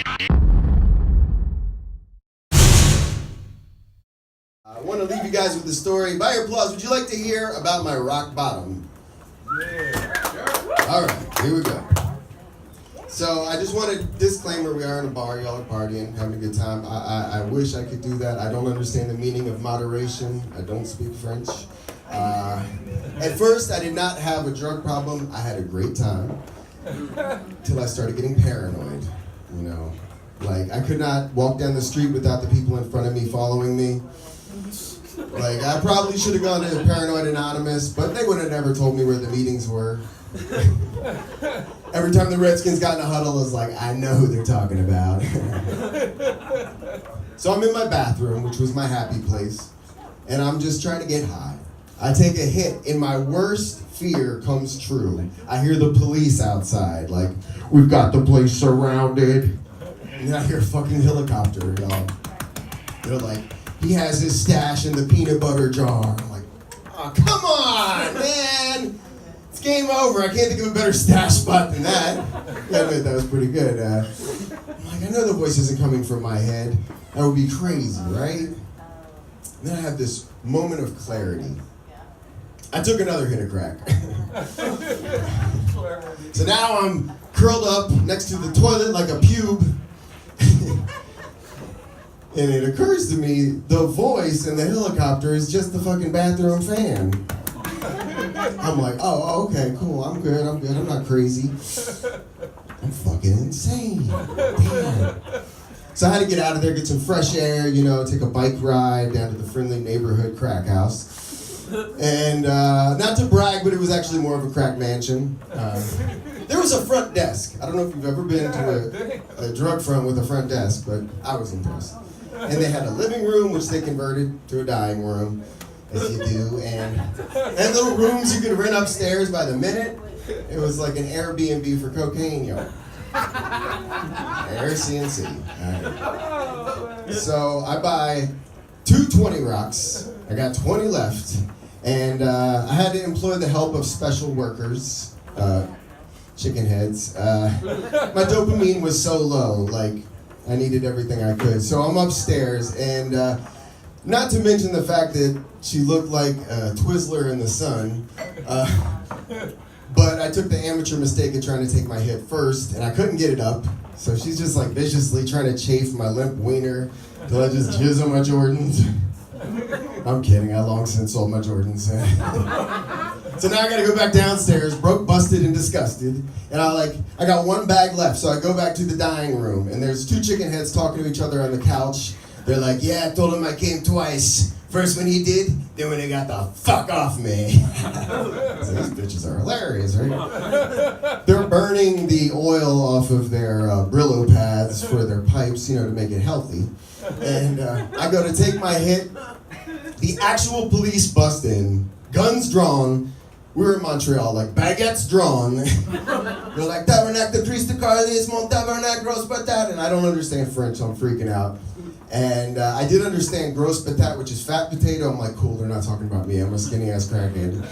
I want to leave you guys with the story. By your applause, would you like to hear about my rock bottom? Yeah. Sure. All right, here we go. So I just want a disclaimer. We are in a bar, y'all are partying, having a good time. I wish I could do that. I don't understand the meaning of moderation. I don't speak French. At first, I did not have a drug problem. I had a great time till I started getting paranoid, you know. Like, I could not walk down the street without the people in front of me following me. Like, I probably should have gone to Paranoid Anonymous, but they would have never told me where the meetings were. Every time the Redskins got in a huddle, I was like, I know who they're talking about. So I'm in my bathroom, which was my happy place, and I'm just trying to get high. I take a hit, and my worst fear comes true. I hear the police outside, like, we've got the place surrounded. And then I hear a fucking helicopter, y'all. They're like, he has his stash in the peanut butter jar. I'm like, oh, come on, man. It's game over. I can't think of a better stash spot than that. I admit that was pretty good. I'm like, I know the voice isn't coming from my head. That would be crazy, right? And then I have this moment of clarity. I took another hit of crack. So now I'm curled up next to the toilet like a pube. And it occurs to me, the voice in the helicopter is just the fucking bathroom fan. I'm like, oh, okay, cool, I'm good, I'm not crazy. I'm fucking insane, damn. So I had to get out of there, get some fresh air, you know, take a bike ride down to the friendly neighborhood crack house. And not to brag, but it was actually more of a crack mansion. There was a front desk. I don't know if you've ever been to a drug front with a front desk, but I was impressed. And they had a living room, which they converted to a dying room, as you do, and little rooms you could rent upstairs by the minute. It was like an Airbnb for cocaine, yo. Air CNC. Right. So I buy 2 20 rocks. I got 20 left, and I had to employ the help of special workers, chicken heads. My dopamine was so low, like, I needed everything I could. So I'm upstairs, and not to mention the fact that she looked like a Twizzler in the sun, but I took the amateur mistake of trying to take my hit first, and I couldn't get it up. So she's just like viciously trying to chafe my limp wiener till I just jizz on my Jordans. I'm kidding, I long since sold my Jordans. So now I gotta go back downstairs, broke, busted, and disgusted. And I got 1 bag left, so I go back to the dining room, and there's 2 chicken heads talking to each other on the couch. They're like, yeah, I told him I came twice. First when he did, then when he got the fuck off me. So these bitches are hilarious, right? They're burning the oil off of their Brillo pads for their pipes, you know, to make it healthy. And I go to take my hit. The actual police bust in, guns drawn. We were in Montreal, like, baguettes drawn. They're like, tabernacle de Christ de Carlis, mon tabernacle, grosse patate. And I don't understand French, so I'm freaking out. And I did understand grosse patate, which is fat potato. I'm like, cool, they're not talking about me. I'm a skinny ass crackhead.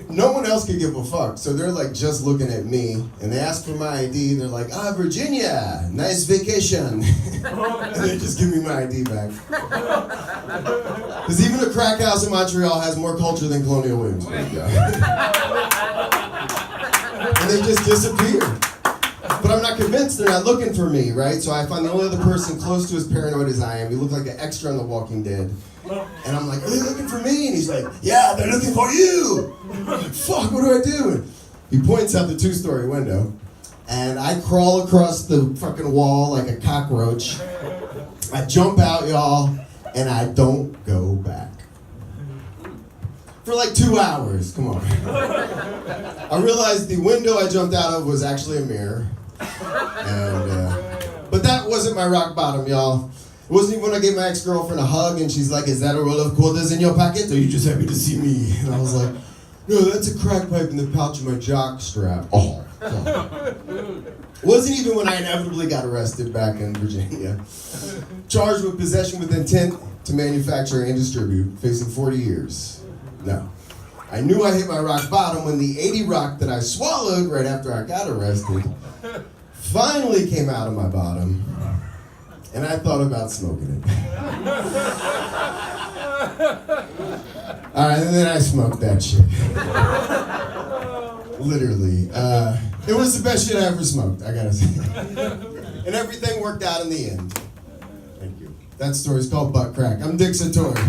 No one else could give a fuck. So they're like just looking at me, and they ask for my ID. They're like, Virginia, nice vacation. And they just give me my ID back. Because even a crack house in Montreal has more culture than Colonial Williamsburg. And they just disappear. But I'm not convinced they're not looking for me, right? So I find the only other person close to as paranoid as I am. He looked like an extra on The Walking Dead. And I'm like, are they looking for me? And he's like, yeah, they're looking for you. I'm like, fuck, what do I do? And he points out the 2-story window. And I crawl across the fucking wall like a cockroach. I jump out, y'all, and I don't go back. For like 2 hours, come on. I realized the window I jumped out of was actually a mirror. And, but that wasn't my rock bottom, y'all. It wasn't even when I gave my ex-girlfriend a hug and she's like, is that a roll of quarters in your pocket, or are you just happy to see me? And I was like, no, that's a crack pipe in the pouch of my jock strap. Oh. It wasn't even when I inevitably got arrested back in Virginia. Charged with possession with intent to manufacture and distribute, facing 40 years. No. I knew I hit my rock bottom when the 80 rock that I swallowed right after I got arrested finally came out of my bottom, and I thought about smoking it. Alright, and then I smoked that shit. Literally. It was the best shit I ever smoked, I gotta say. And everything worked out in the end. Thank you. That story's called Butt Crack. I'm Dick Satori.